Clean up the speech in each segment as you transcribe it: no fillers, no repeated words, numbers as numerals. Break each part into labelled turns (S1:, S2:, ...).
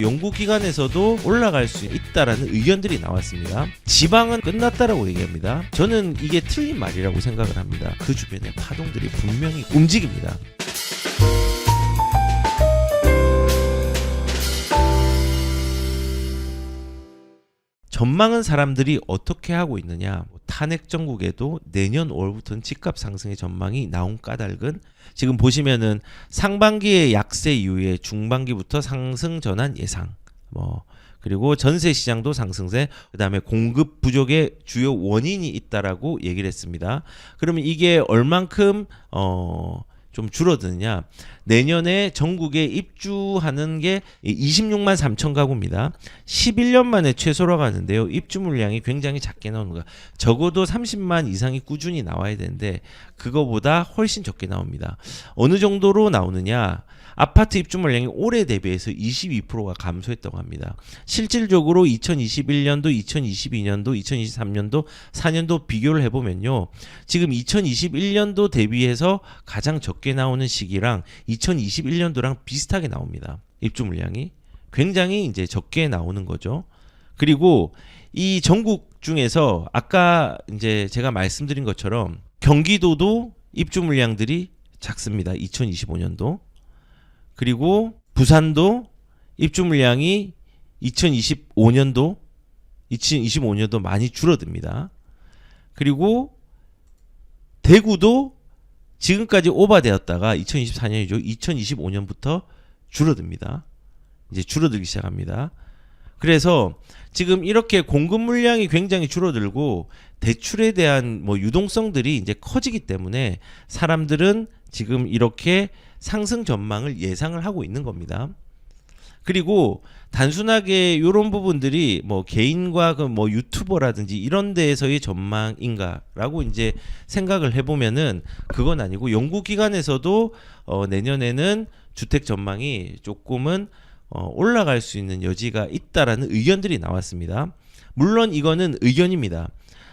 S1: 연구기관에서도 올라갈 수 있다라는 의견들이 나왔습니다. 지방은 끝났다라고 얘기합니다. 저는 이게 틀린 말이라고 생각을 합니다. 그 주변에 파동들이 분명히 움직입니다. 전망은 사람들이 어떻게 하고 있느냐. 탄핵 정국에도 내년 5월부터는 집값 상승의 전망이 나온 까닭은 지금 보시면은 상반기의 약세 이후에 중반기부터 상승 전환 예상, 그리고 전세 시장도 상승세, 그다음에 공급 부족의 주요 원인이 있다라고 얘기를 했습니다. 그러면 이게 얼만큼 좀 줄어드느냐. 내년에 전국에 입주하는 게 26만 3천 가구입니다. 11년 만에 최소라고 하는데요. 입주 물량이 굉장히 작게 나오는 거야. 적어도 30만 이상이 꾸준히 나와야 되는데 그거보다 훨씬 적게 나옵니다. 어느 정도로 나오느냐. 아파트 입주 물량이 올해 대비해서 22%가 감소했다고 합니다. 실질적으로 2021년도, 2022년도, 2023년도, 4년도 비교를 해보면요. 지금 2021년도 대비해서 가장 적게 나오는 시기랑 2021년도랑 비슷하게 나옵니다. 입주 물량이 굉장히 이제 적게 나오는 거죠. 그리고 이 전국 중에서 아까 이제 제가 말씀드린 것처럼 경기도도 입주 물량들이 작습니다. 2025년도. 그리고 부산도 입주 물량이 2025년도 많이 줄어듭니다. 그리고 대구도 지금까지 오버되었다가 2024년이죠. 2025년부터 줄어듭니다. 이제 줄어들기 시작합니다. 그래서 지금 이렇게 공급 물량이 굉장히 줄어들고 대출에 대한 유동성들이 이제 커지기 때문에 사람들은 지금 이렇게 상승 전망을 예상을 하고 있는 겁니다. 그리고 단순하게 이런 부분들이 개인과 유튜버라든지 이런 데에서의 전망인가라고 이제 생각을 해보면은 그건 아니고 연구기관에서도 내년에는 주택 전망이 조금은 올라갈 수 있는 여지가 있다라는 의견들이 나왔습니다. 물론 이거는 의견입니다.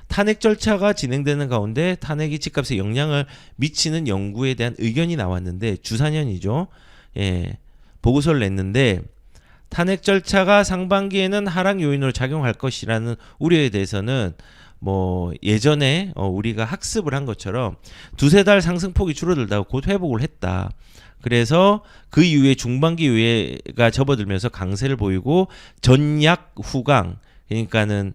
S1: 탄핵 절차가 진행되는 가운데 탄핵이 집값에 영향을 미치는 연구에 대한 의견이 나왔는데 주사년이죠. 보고서를 냈는데 탄핵 절차가 상반기에는 하락 요인으로 작용할 것이라는 우려에 대해서는 예전에 우리가 학습을 한 것처럼 두세 달 상승폭이 줄어들다가 곧 회복을 했다. 그래서 그 이후에 중반기 이후에가 접어들면서 강세를 보이고 전약 후강, 그러니까는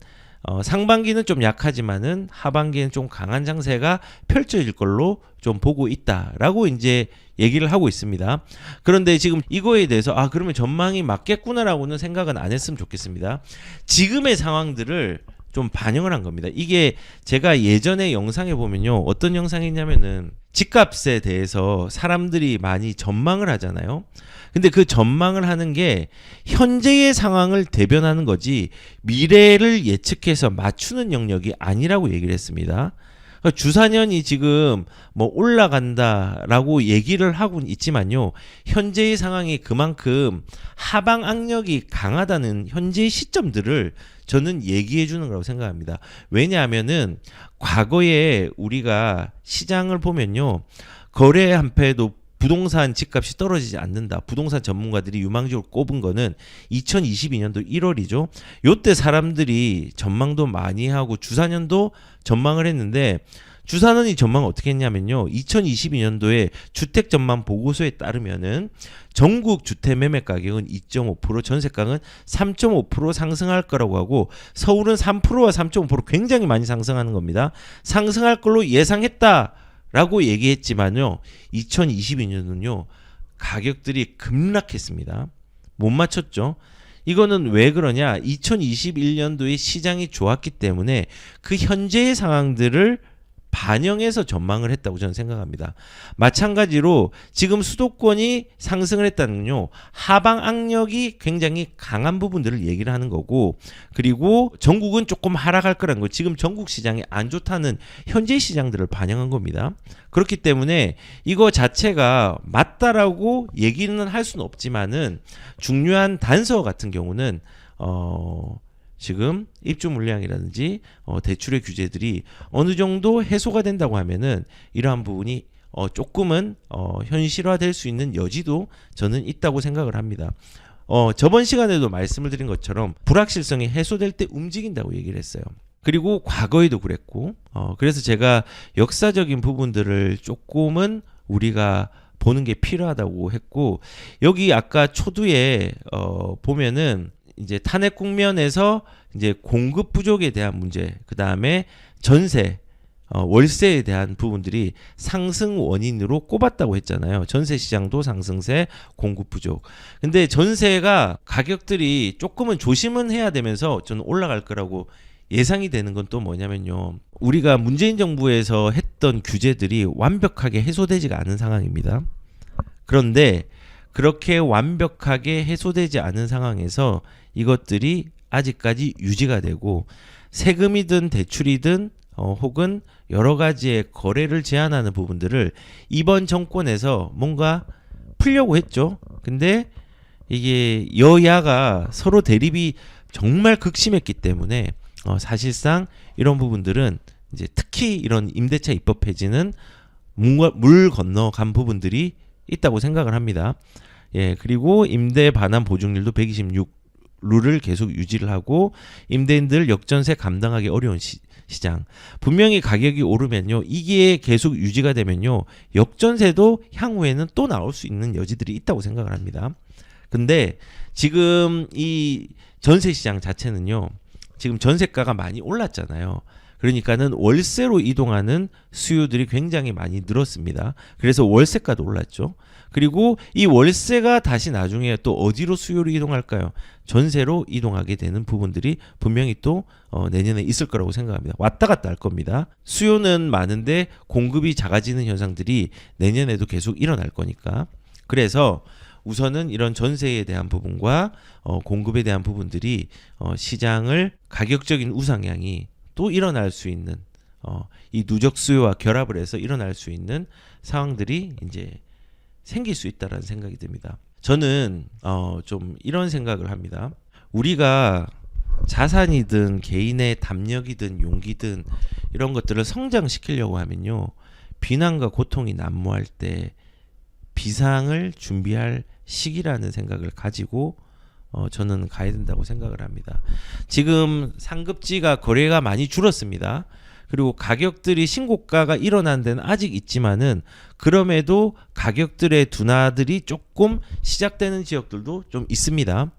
S1: 상반기는 좀 약하지만은 하반기에는 좀 강한 장세가 펼쳐질 걸로 좀 보고 있다라고 이제 얘기를 하고 있습니다. 그런데 지금 이거에 대해서 그러면 전망이 맞겠구나라고는 생각은 안 했으면 좋겠습니다. 지금의 상황들을 좀 반영을 한 겁니다. 이게 제가 예전에 영상에 보면요. 어떤 영상이 있냐면은 집값에 대해서 사람들이 많이 전망을 하잖아요. 근데 그 전망을 하는 게 현재의 상황을 대변하는 거지 미래를 예측해서 맞추는 영역이 아니라고 얘기를 했습니다. 주사년이 지금 올라간다라고 얘기를 하고는 있지만요. 현재의 상황이 그만큼 하방 악력이 강하다는 현재의 시점들을 저는 얘기해 주는 거라고 생각합니다. 왜냐하면은 과거에 우리가 시장을 보면요. 거래 한패도 부동산 집값이 떨어지지 않는다. 부동산 전문가들이 유망주로 꼽은 거는 2022년도 1월이죠. 요때 사람들이 전망도 많이 하고 주사년도 전망을 했는데 주사년이 전망을 어떻게 했냐면요. 2022년도에 주택 전망 보고서에 따르면은 전국 주택 매매 가격은 2.5%, 전세가는 3.5% 상승할 거라고 하고 서울은 3%와 3.5% 굉장히 많이 상승하는 겁니다. 상승할 걸로 예상했다. 라고 얘기했지만요. 2022년은요. 가격들이 급락했습니다. 못 맞췄죠. 이거는 왜 그러냐? 2021년도에 시장이 좋았기 때문에 그 현재의 상황들을 반영해서 전망을 했다고 저는 생각합니다. 마찬가지로 지금 수도권이 상승을 했다는 건요. 하방 악력이 굉장히 강한 부분들을 얘기를 하는 거고 그리고 전국은 조금 하락할 거라는 거. 지금 전국 시장이 안 좋다는 현재 시장들을 반영한 겁니다. 그렇기 때문에 이거 자체가 맞다라고 얘기는 할 수는 없지만은 중요한 단서 같은 경우는 지금 입주 물량이라든지 대출의 규제들이 어느 정도 해소가 된다고 하면은 이러한 부분이 조금은 현실화될 수 있는 여지도 저는 있다고 생각을 합니다. 저번 시간에도 말씀을 드린 것처럼 불확실성이 해소될 때 움직인다고 얘기를 했어요. 그리고 과거에도 그랬고, 그래서 제가 역사적인 부분들을 조금은 우리가 보는 게 필요하다고 했고, 여기 아까 초두에 보면은 이제 탄핵 국면에서 이제 공급 부족에 대한 문제, 그 다음에 전세, 월세에 대한 부분들이 상승 원인으로 꼽았다고 했잖아요. 전세 시장도 상승세, 공급 부족. 근데 전세가 가격들이 조금은 조심은 해야 되면서 저는 올라갈 거라고 예상이 되는 건 또 뭐냐면요. 우리가 문재인 정부에서 했던 규제들이 완벽하게 해소되지가 않은 상황입니다. 그런데 그렇게 완벽하게 해소되지 않은 상황에서 이것들이 아직까지 유지가 되고 세금이든 대출이든 혹은 여러 가지의 거래를 제한하는 부분들을 이번 정권에서 뭔가 풀려고 했죠. 근데 이게 여야가 서로 대립이 정말 극심했기 때문에 사실상 이런 부분들은 이제 특히 이런 임대차 입법 폐지는 물 건너간 부분들이 있다고 생각을 합니다. 예, 그리고 임대 반환 보증률도 126룰을 계속 유지를 하고 임대인들 역전세 감당하기 어려운 시장. 분명히 가격이 오르면요, 이게 계속 유지가 되면요, 역전세도 향후에는 또 나올 수 있는 여지들이 있다고 생각을 합니다. 근데 지금 이 전세 시장 자체는요, 지금 전세가가 많이 올랐잖아요. 그러니까는 월세로 이동하는 수요들이 굉장히 많이 늘었습니다. 그래서 월세가도 올랐죠. 그리고 이 월세가 다시 나중에 또 어디로 수요로 이동할까요? 전세로 이동하게 되는 부분들이 분명히 또 내년에 있을 거라고 생각합니다. 왔다 갔다 할 겁니다. 수요는 많은데 공급이 작아지는 현상들이 내년에도 계속 일어날 거니까. 그래서 우선은 이런 전세에 대한 부분과 공급에 대한 부분들이 시장을 가격적인 우상향이 또 일어날 수 있는 이 누적 수요와 결합을 해서 일어날 수 있는 상황들이 이제 생길 수 있다라는 생각이 듭니다. 저는 좀 이런 생각을 합니다. 우리가 자산이든 개인의 담력이든 용기든 이런 것들을 성장시키려고 하면요, 비난과 고통이 난무할 때 비상을 준비할 시기라는 생각을 가지고 저는 가야 된다고 생각을 합니다. 지금 상급지가 거래가 많이 줄었습니다. 그리고 가격들이 신고가가 일어난 데는 아직 있지만은 그럼에도 가격들의 둔화들이 조금 시작되는 지역들도 좀 있습니다.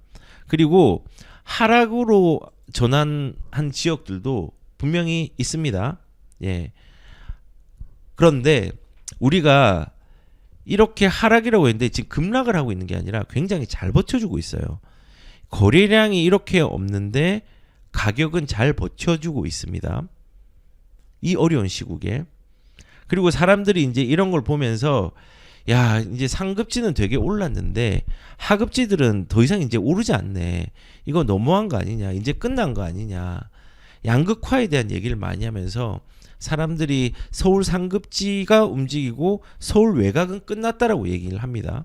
S1: 그리고 하락으로 전환한 지역들도 분명히 있습니다. 예. 그런데 우리가 이렇게 하락이라고 했는데 지금 급락을 하고 있는 게 아니라 굉장히 잘 버텨주고 있어요. 거래량이 이렇게 없는데 가격은 잘 버텨주고 있습니다. 이 어려운 시국에. 그리고 사람들이 이제 이런 걸 보면서 야, 이제 상급지는 되게 올랐는데 하급지들은 더 이상 이제 오르지 않네. 이거 너무한 거 아니냐. 이제 끝난 거 아니냐. 양극화에 대한 얘기를 많이 하면서 사람들이 서울 상급지가 움직이고 서울 외곽은 끝났다라고 얘기를 합니다.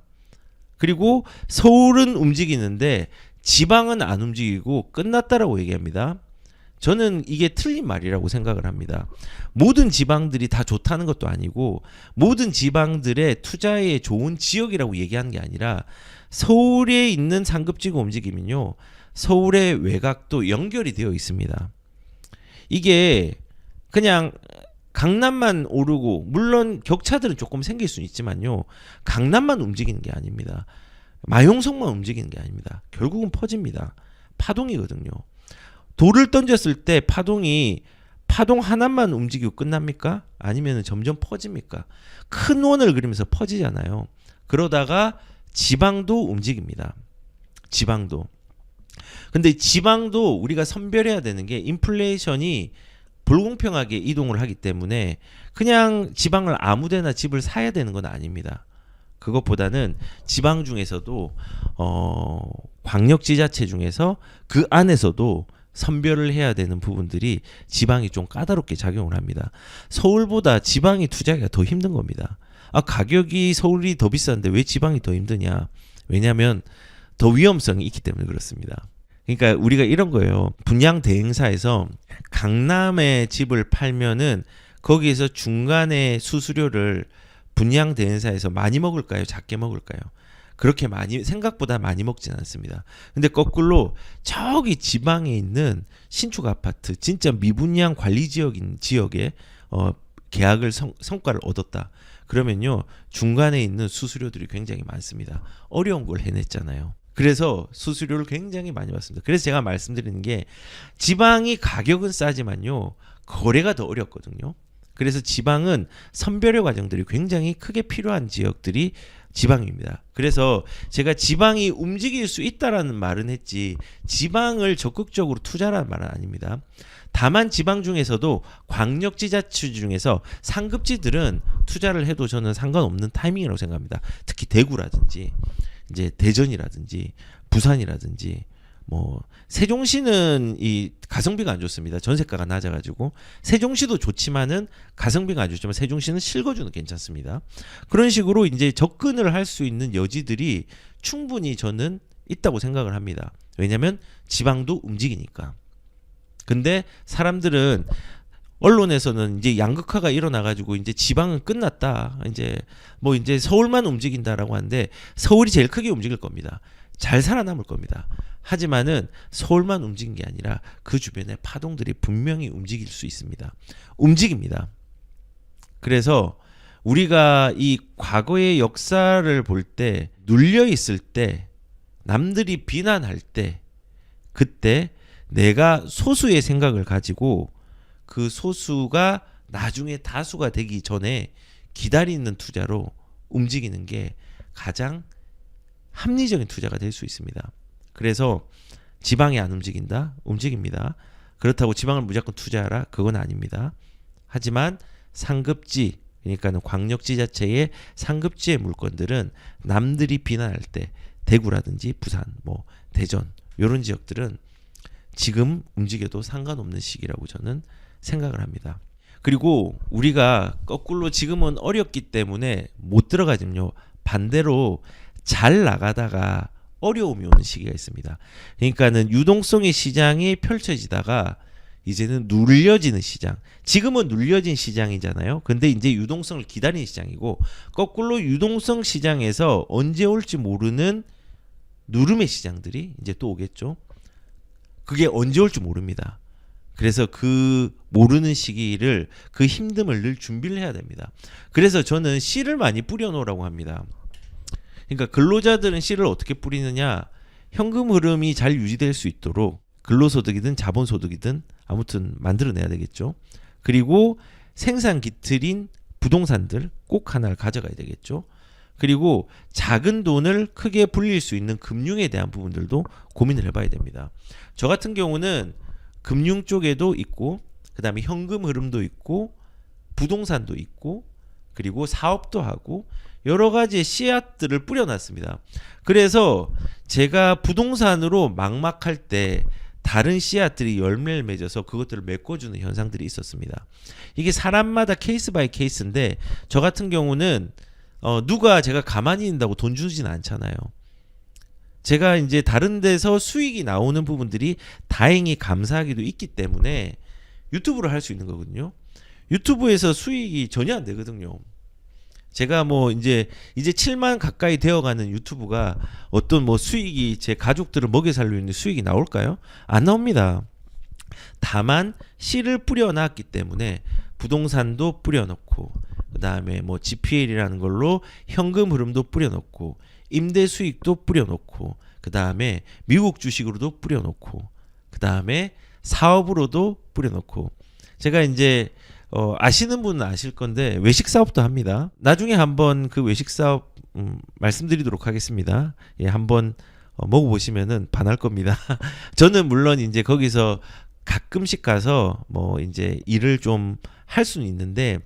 S1: 그리고 서울은 움직이는데 지방은 안 움직이고 끝났다라고 얘기합니다. 저는 이게 틀린 말이라고 생각을 합니다. 모든 지방들이 다 좋다는 것도 아니고 모든 지방들의 투자에 좋은 지역이라고 얘기하는 게 아니라 서울에 있는 상급지가 움직이면요, 서울의 외곽도 연결이 되어 있습니다. 이게 그냥 강남만 오르고, 물론 격차들은 조금 생길 수는 있지만요, 강남만 움직이는 게 아닙니다. 마용성만 움직이는 게 아닙니다. 결국은 퍼집니다. 파동이거든요. 돌을 던졌을 때 파동 하나만 움직이고 끝납니까? 아니면 점점 퍼집니까? 큰 원을 그리면서 퍼지잖아요. 그러다가 지방도 움직입니다. 지방도. 근데 지방도 우리가 선별해야 되는 게 인플레이션이 불공평하게 이동을 하기 때문에 그냥 지방을 아무데나 집을 사야 되는 건 아닙니다. 그것보다는 지방 중에서도 광역지자체 중에서 그 안에서도 선별을 해야 되는 부분들이 지방이 좀 까다롭게 작용을 합니다. 서울보다 지방이 투자하기가 더 힘든 겁니다. 가격이 서울이 더 비싼데 왜 지방이 더 힘드냐? 왜냐하면 더 위험성이 있기 때문에 그렇습니다. 그러니까 우리가 이런 거예요. 분양 대행사에서 강남에 집을 팔면은 거기에서 중간에 수수료를 분양 대행사에서 많이 먹을까요? 작게 먹을까요? 그렇게 많이 생각보다 많이 먹진 않습니다. 근데 거꾸로 저기 지방에 있는 신축 아파트 진짜 미분양 관리 지역인 지역에 계약을 성과를 얻었다. 그러면요 중간에 있는 수수료들이 굉장히 많습니다. 어려운 걸 해냈잖아요. 그래서 수수료를 굉장히 많이 받습니다. 그래서 제가 말씀드리는 게 지방이 가격은 싸지만요 거래가 더 어렵거든요. 그래서 지방은 선별의 과정들이 굉장히 크게 필요한 지역들이 지방입니다. 그래서 제가 지방이 움직일 수 있다라는 말은 했지 지방을 적극적으로 투자라는 말은 아닙니다. 다만 지방 중에서도 광역지자체 중에서 상급지들은 투자를 해도 저는 상관없는 타이밍이라고 생각합니다. 특히 대구라든지 이제 대전이라든지 부산이라든지 뭐 세종시는 이 가성비가 안 좋습니다. 전세가가 낮아가지고 세종시도 좋지만은 가성비가 안 좋지만 세종시는 실거주는 괜찮습니다. 그런 식으로 이제 접근을 할 수 있는 여지들이 충분히 저는 있다고 생각을 합니다. 왜냐하면 지방도 움직이니까. 근데 사람들은 언론에서는 이제 양극화가 일어나가지고 이제 지방은 끝났다. 이제 뭐 이제 서울만 움직인다라고 하는데 서울이 제일 크게 움직일 겁니다. 잘 살아남을 겁니다. 하지만은 서울만 움직인 게 아니라 그 주변의 파동들이 분명히 움직일 수 있습니다. 움직입니다. 그래서 우리가 이 과거의 역사를 볼 때 눌려 있을 때 남들이 비난할 때 그때 내가 소수의 생각을 가지고 그 소수가 나중에 다수가 되기 전에 기다리는 투자로 움직이는 게 가장 합리적인 투자가 될 수 있습니다. 그래서 지방이 안 움직인다? 움직입니다. 그렇다고 지방을 무조건 투자하라? 그건 아닙니다. 하지만 상급지, 그러니까 광역지자체의 상급지의 물건들은 남들이 비난할 때 대구라든지 부산, 뭐 대전 이런 지역들은 지금 움직여도 상관없는 시기라고 저는 생각을 합니다. 그리고 우리가 거꾸로 지금은 어렵기 때문에 못 들어가지만요. 반대로 잘 나가다가 어려움이 오는 시기가 있습니다. 그러니까는 유동성의 시장이 펼쳐지다가 이제는 눌려지는 시장. 지금은 눌려진 시장이잖아요. 근데 이제 유동성을 기다리는 시장이고 거꾸로 유동성 시장에서 언제 올지 모르는 누름의 시장들이 이제 또 오겠죠. 그게 언제 올지 모릅니다. 그래서 그 모르는 시기를 그 힘듦을 늘 준비를 해야 됩니다. 그래서 저는 씨를 많이 뿌려놓으라고 합니다. 그러니까 근로자들은 씨를 어떻게 뿌리느냐 현금 흐름이 잘 유지될 수 있도록 근로소득이든 자본소득이든 아무튼 만들어내야 되겠죠. 그리고 생산 기틀인 부동산들 꼭 하나를 가져가야 되겠죠. 그리고 작은 돈을 크게 불릴 수 있는 금융에 대한 부분들도 고민을 해봐야 됩니다. 저 같은 경우는 금융 쪽에도 있고 그 다음에 현금 흐름도 있고 부동산도 있고 그리고 사업도 하고 여러 가지의 씨앗들을 뿌려놨습니다. 그래서 제가 부동산으로 막막할 때 다른 씨앗들이 열매를 맺어서 그것들을 메꿔주는 현상들이 있었습니다. 이게 사람마다 케이스 바이 케이스인데 저 같은 경우는 누가 제가 가만히 있는다고 돈 주진 않잖아요. 제가 이제 다른 데서 수익이 나오는 부분들이 다행히 감사하기도 있기 때문에 유튜브를 할 수 있는 거거든요. 유튜브에서 수익이 전혀 안 되거든요. 제가 뭐 이제 7만 가까이 되어가는 유튜브가 어떤 뭐 수익이 제 가족들을 먹여 살리는 있는 수익이 나올까요? 안 나옵니다. 다만 씨를 뿌려놨기 때문에 부동산도 뿌려놓고 그 다음에 뭐 GPL이라는 걸로 현금 흐름도 뿌려놓고 임대 수익도 뿌려놓고 그 다음에 미국 주식으로도 뿌려놓고 그 다음에 사업으로도 뿌려놓고 제가 이제 아시는 분은 아실 건데 외식 사업도 합니다. 나중에 한번 그 외식 사업 말씀드리도록 하겠습니다. 예, 한번 먹어보시면은 반할 겁니다. 저는 물론 이제 거기서 가끔씩 가서 뭐 이제 일을 좀 할 수는 있는데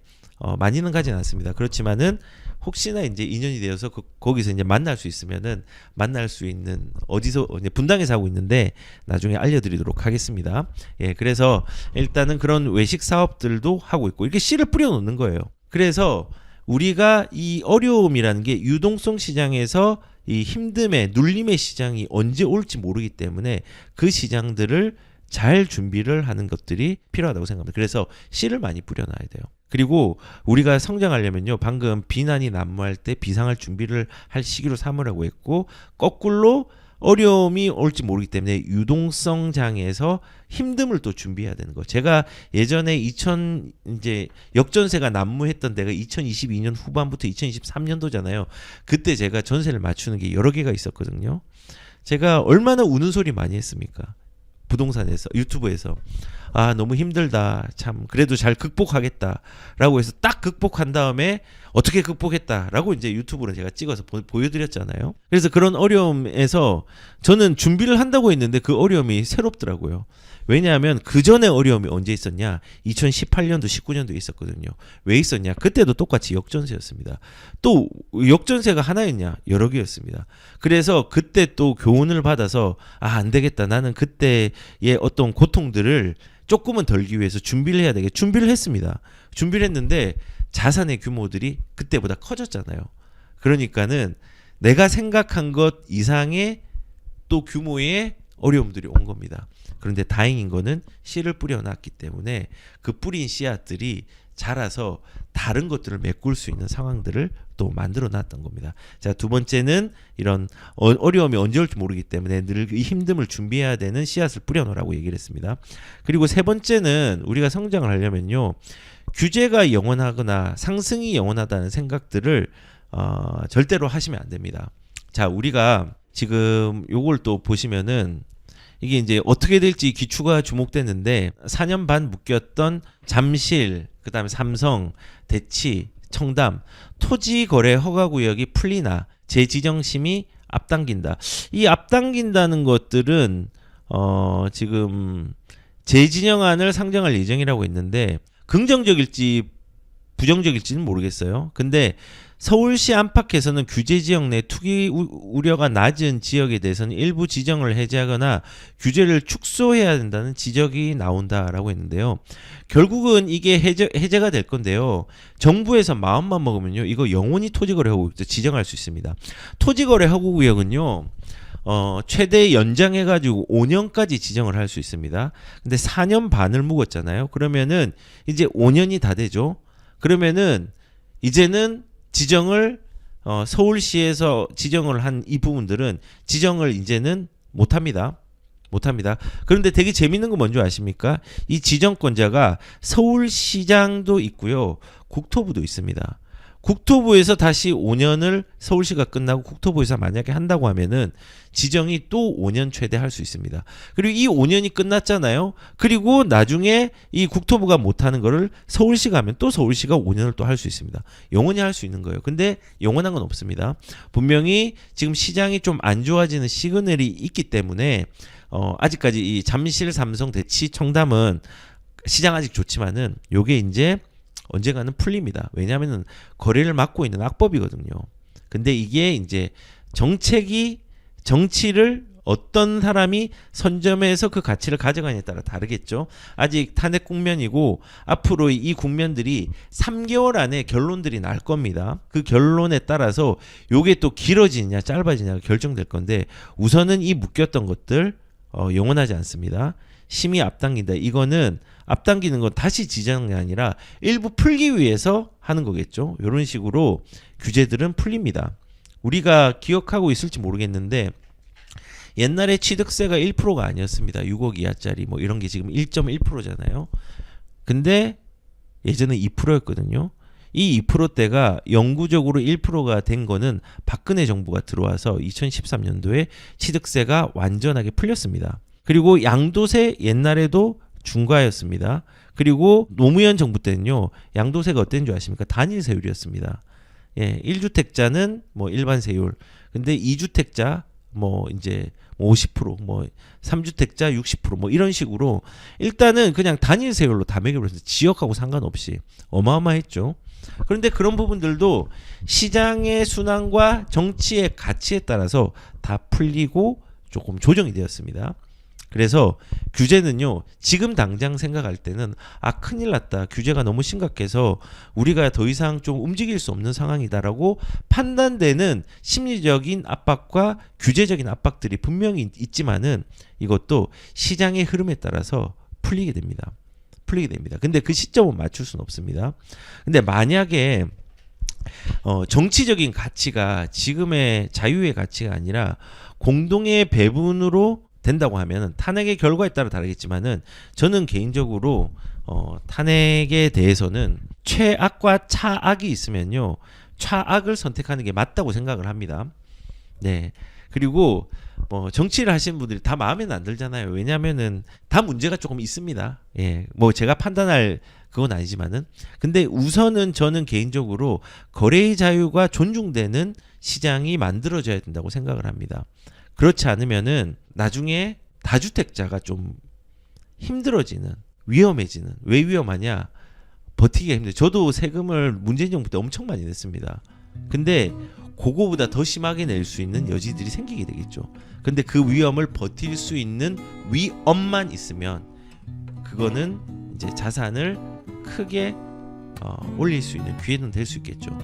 S1: 많이는 가진 않습니다. 그렇지만은 혹시나 이제 인연이 되어서 거기서 이제 만날 수 있으면은 만날 수 있는 어디서 이제 분당에서 하고 있는데 나중에 알려드리도록 하겠습니다. 예, 그래서 일단은 그런 외식 사업들도 하고 있고 이렇게 씨를 뿌려놓는 거예요. 그래서 우리가 이 어려움이라는 게 유동성 시장에서 이 힘듦의 눌림의 시장이 언제 올지 모르기 때문에 그 시장들을 잘 준비를 하는 것들이 필요하다고 생각합니다. 그래서 씨를 많이 뿌려놔야 돼요. 그리고 우리가 성장하려면요. 방금 비난이 난무할 때 비상할 준비를 할 시기로 삼으라고 했고 거꾸로 어려움이 올지 모르기 때문에 유동성 장애에서 힘듦을 또 준비해야 되는 거. 제가 예전에 이제 역전세가 난무했던 데가 2022년 후반부터 2023년도잖아요. 그때 제가 전세를 맞추는 게 여러 개가 있었거든요. 제가 얼마나 우는 소리 많이 했습니까? 부동산에서, 유튜브에서. 아, 너무 힘들다. 참, 그래도 잘 극복하겠다. 라고 해서 딱 극복한 다음에 어떻게 극복했다. 라고 이제 유튜브로 제가 찍어서 보여드렸잖아요. 그래서 그런 어려움에서 저는 준비를 한다고 했는데 그 어려움이 새롭더라고요. 왜냐하면 그 전에 어려움이 언제 있었냐? 2018년도, 19년도에 있었거든요. 왜 있었냐? 그때도 똑같이 역전세였습니다. 또 역전세가 하나였냐? 여러 개였습니다. 그래서 그때 또 교훈을 받아서 안 되겠다. 나는 그때의 어떤 고통들을 조금은 덜기 위해서 준비를 해야 되겠다. 준비를 했습니다. 준비를 했는데 자산의 규모들이 그때보다 커졌잖아요. 그러니까는 내가 생각한 것 이상의 또 규모의 어려움들이 온 겁니다. 그런데 다행인 거는 씨를 뿌려놨기 때문에 그 뿌린 씨앗들이 자라서 다른 것들을 메꿀 수 있는 상황들을 또 만들어 놨던 겁니다. 자, 두 번째는 이런 어려움이 언제 올지 모르기 때문에 늘 이 힘듦을 준비해야 되는 씨앗을 뿌려놓으라고 얘기를 했습니다. 그리고 세 번째는 우리가 성장을 하려면요. 규제가 영원하거나 상승이 영원하다는 생각들을 절대로 하시면 안 됩니다. 자, 우리가 지금 요걸 또 보시면은 이게 이제 어떻게 될지 기추가 주목됐는데 4년 반 묶였던 잠실, 그다음에 삼성, 대치, 청담, 토지거래 허가구역이 풀리나 재지정심이 앞당긴다. 이 앞당긴다는 것들은 지금 재진영안을 상정할 예정이라고 했는데 긍정적일지 부정적일지는 모르겠어요. 근데 서울시 안팎에서는 규제 지역 내 투기 우려가 낮은 지역에 대해서는 일부 지정을 해제하거나 규제를 축소해야 된다는 지적이 나온다라고 했는데요. 결국은 이게 해제가 될 건데요. 정부에서 마음만 먹으면요. 이거 영원히 토지거래 허구구역 지정할 수 있습니다. 토지거래 허구구역은요. 최대 연장해가지고 5년까지 지정을 할 수 있습니다. 근데 4년 반을 묵었잖아요. 그러면은 이제 5년이 다 되죠. 그러면은 이제는 지정을 서울시에서 지정을 한 이 부분들은 지정을 이제는 못합니다. 그런데 되게 재밌는 거 뭔지 아십니까? 이 지정권자가 서울시장도 있고요. 국토부도 있습니다. 국토부에서 다시 5년을 서울시가 끝나고 국토부에서 만약에 한다고 하면은 지정이 또 5년 최대 할 수 있습니다. 그리고 이 5년이 끝났잖아요. 그리고 나중에 이 국토부가 못하는 거를 서울시가 하면 또 서울시가 5년을 또 할 수 있습니다. 영원히 할 수 있는 거예요. 근데 영원한 건 없습니다. 분명히 지금 시장이 좀 안 좋아지는 시그널이 있기 때문에 아직까지 이 잠실, 삼성, 대치, 청담은 시장 아직 좋지만은 요게 이제 언젠가는 풀립니다. 왜냐하면 거래를 막고 있는 악법이거든요. 근데 이게 이제 정치를 어떤 사람이 선점해서 그 가치를 가져가냐에 따라 다르겠죠. 아직 탄핵 국면이고 앞으로 이 국면들이 3개월 안에 결론들이 날 겁니다. 그 결론에 따라서 요게 또 길어지냐 짧아지냐가 결정될 건데 우선은 이 묶였던 것들 영원하지 않습니다. 심히 앞당긴다. 이거는 앞당기는 건 다시 지정이 아니라 일부 풀기 위해서 하는 거겠죠. 이런 식으로 규제들은 풀립니다. 우리가 기억하고 있을지 모르겠는데 옛날에 취득세가 1%가 아니었습니다. 6억 이하짜리 뭐 이런 게 지금 1.1%잖아요. 근데 예전에 2%였거든요. 이 2%대가 영구적으로 1%가 된 거는 박근혜 정부가 들어와서 2013년도에 취득세가 완전하게 풀렸습니다. 그리고 양도세 옛날에도 중과였습니다. 그리고 노무현 정부 때는요. 양도세가 어땠는 줄 아십니까? 단일 세율이었습니다. 예, 1주택자는 뭐 일반 세율. 근데 2주택자 뭐 이제 50%, 뭐 3주택자 60%, 뭐 이런 식으로 일단은 그냥 단일 세율로 다 매겨버렸어요. 지역하고 상관없이. 어마어마했죠. 그런데 그런 부분들도 시장의 순환과 정치의 가치에 따라서 다 풀리고 조금 조정이 되었습니다. 그래서 규제는요. 지금 당장 생각할 때는 큰일 났다. 규제가 너무 심각해서 우리가 더 이상 좀 움직일 수 없는 상황이다라고 판단되는 심리적인 압박과 규제적인 압박들이 분명히 있지만은 이것도 시장의 흐름에 따라서 풀리게 됩니다. 풀리게 됩니다. 근데 그 시점은 맞출 수는 없습니다. 근데 만약에 정치적인 가치가 지금의 자유의 가치가 아니라 공동의 배분으로 된다고 하면 탄핵의 결과에 따라 다르겠지만은 저는 개인적으로 탄핵에 대해서는 최악과 차악이 있으면요 차악을 선택하는 게 맞다고 생각을 합니다. 네. 그리고 정치를 하시는 분들이 다 마음에는 안 들잖아요. 왜냐하면은 다 문제가 조금 있습니다. 예, 뭐 제가 판단할 그건 아니지만은 근데 우선은 저는 개인적으로 거래의 자유가 존중되는 시장이 만들어져야 된다고 생각을 합니다. 그렇지 않으면은 나중에 다주택자가 좀 힘들어지는 위험해지는 왜 위험하냐 버티기가 힘들어요. 저도 세금을 문재인 정부 때 엄청 많이 냈습니다. 근데 그거보다 더 심하게 낼 수 있는 여지들이 생기게 되겠죠. 근데 그 위험을 버틸 수 있는 위험만 있으면 그거는 이제 자산을 크게 올릴 수 있는 기회는 될 수 있겠죠.